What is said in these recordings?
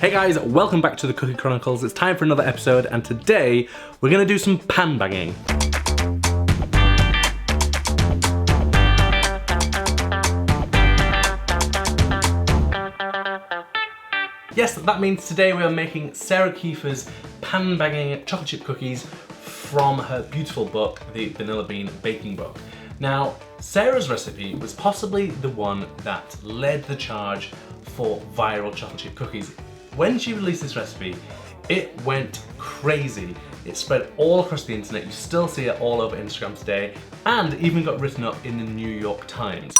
Hey guys, welcome back to the Cookie Chronicles. It's time for another episode, and today we're gonna do some pan banging. Yes, that means today we are making Sarah Kieffer's pan banging chocolate chip cookies from her beautiful book, the Vanilla Bean Baking Book. Now, Sarah's recipe was possibly the one that led the charge for viral chocolate chip cookies. When she released this recipe, it went crazy. It spread all across the internet. You still see it all over Instagram today, and even got written up in the New York Times.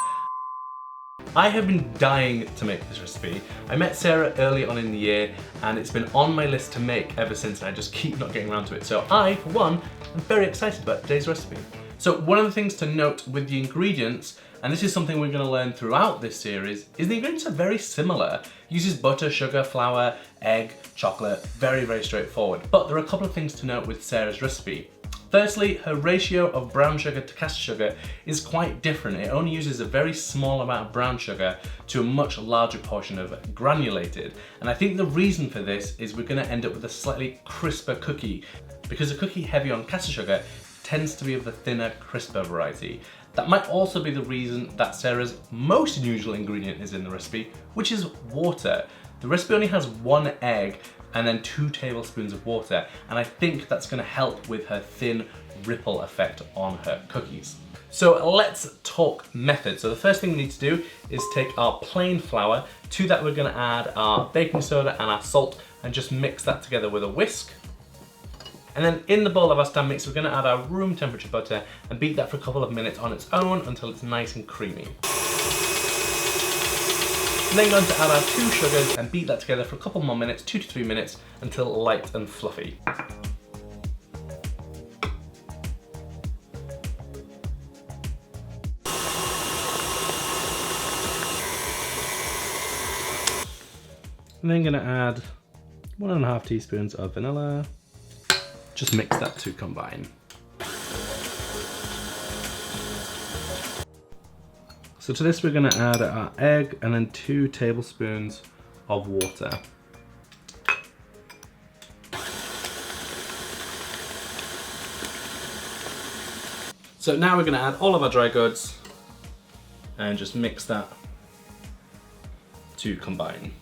I have been dying to make this recipe. I met Sarah early on in the year, and it's been on my list to make ever since, and I just keep not getting around to it. So I, for one, am very excited about today's recipe. So one of the things to note with the ingredients, and this is something we're going to learn throughout this series, is the ingredients are very similar. It uses butter, sugar, flour, egg, chocolate, very, very straightforward. But there are a couple of things to note with Sarah's recipe. Firstly, her ratio of brown sugar to caster sugar is quite different. It only uses a very small amount of brown sugar to a much larger portion of granulated. And I think the reason for this is we're going to end up with a slightly crisper cookie, because a cookie heavy on caster sugar tends to be of the thinner, crisper variety. That might also be the reason that Sarah's most unusual ingredient is in the recipe, which is water. The recipe only has 1 egg and then 2 tablespoons of water, and I think that's going to help with her thin ripple effect on her cookies. So let's talk method. So the first thing we need to do is take our plain flour. To that we're going to add our baking soda and our salt and just mix that together with a whisk. And then in the bowl of our stand mix, we're going to add our room temperature butter and beat that for a couple of minutes on its own until it's nice and creamy. And then going to add our 2 sugars and beat that together for a couple more minutes, 2 to 3 minutes, until light and fluffy. And then going to add 1.5 teaspoons of vanilla. Just mix that to combine. So to this we're going to add our egg and then 2 tablespoons of water. So now we're going to add all of our dry goods and just mix that to combine.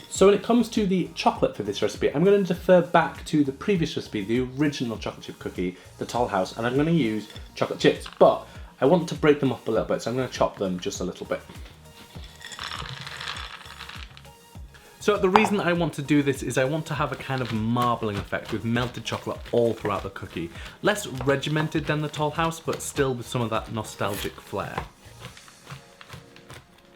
So when it comes to the chocolate for this recipe, I'm going to defer back to the previous recipe, the original chocolate chip cookie, the Toll House, and I'm going to use chocolate chips, but I want to break them up a little bit, so I'm going to chop them just a little bit. So the reason I want to do this is I want to have a kind of marbling effect with melted chocolate all throughout the cookie. Less regimented than the Toll House, but still with some of that nostalgic flair.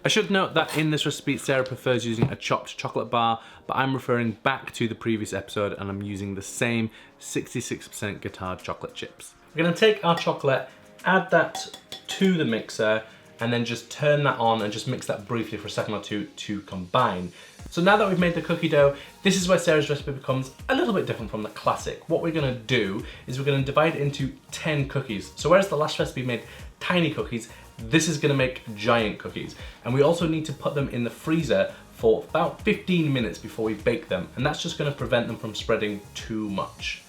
I should note that in this recipe, Sarah prefers using a chopped chocolate bar, but I'm referring back to the previous episode and I'm using the same 66% Guittard chocolate chips. We're going to take our chocolate, add that to the mixer, and then just turn that on and just mix that briefly for a second or two to combine. So now that we've made the cookie dough, this is where Sarah's recipe becomes a little bit different from the classic. What we're going to do is we're going to divide it into 10 cookies. So whereas the last recipe made tiny cookies, this is going to make giant cookies. And we also need to put them in the freezer for about 15 minutes before we bake them, and that's just going to prevent them from spreading too much.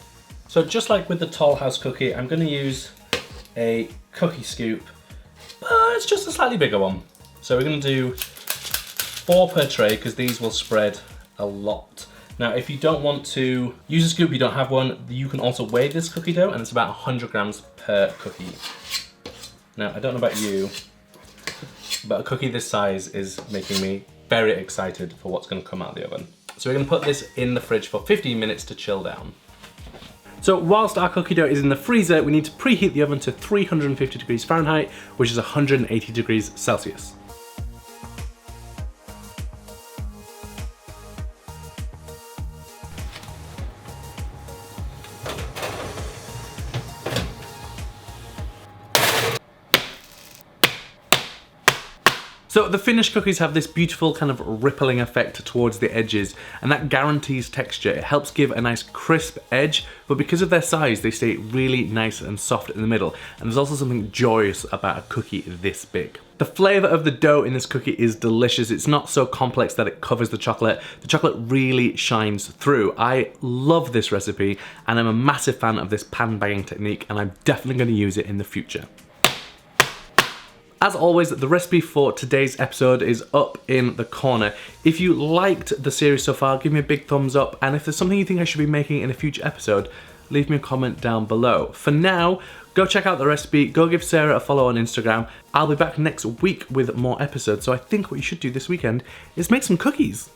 So just like with the Toll House cookie, I'm going to use a cookie scoop, but it's just a slightly bigger one. So we're going to do 4 per tray because these will spread a lot. Now if you don't want to use a scoop, you don't have one, you can also weigh this cookie dough, and it's about 100 grams per cookie. Now, I don't know about you, but a cookie this size is making me very excited for what's going to come out of the oven. So we're going to put this in the fridge for 15 minutes to chill down. So whilst our cookie dough is in the freezer, we need to preheat the oven to 350 degrees Fahrenheit, which is 180 degrees Celsius. So the finished cookies have this beautiful kind of rippling effect towards the edges, and that guarantees texture. It helps give a nice crisp edge, but because of their size, they stay really nice and soft in the middle. And there's also something joyous about a cookie this big. The flavour of the dough in this cookie is delicious. It's not so complex that it covers the chocolate. The chocolate really shines through. I love this recipe, and I'm a massive fan of this pan bagging technique, and I'm definitely going to use it in the future. As always, the recipe for today's episode is up in the corner. If you liked the series so far, give me a big thumbs up, and if there's something you think I should be making in a future episode, leave me a comment down below. For now, go check out the recipe, go give Sarah a follow on Instagram. I'll be back next week with more episodes, so I think what you should do this weekend is make some cookies.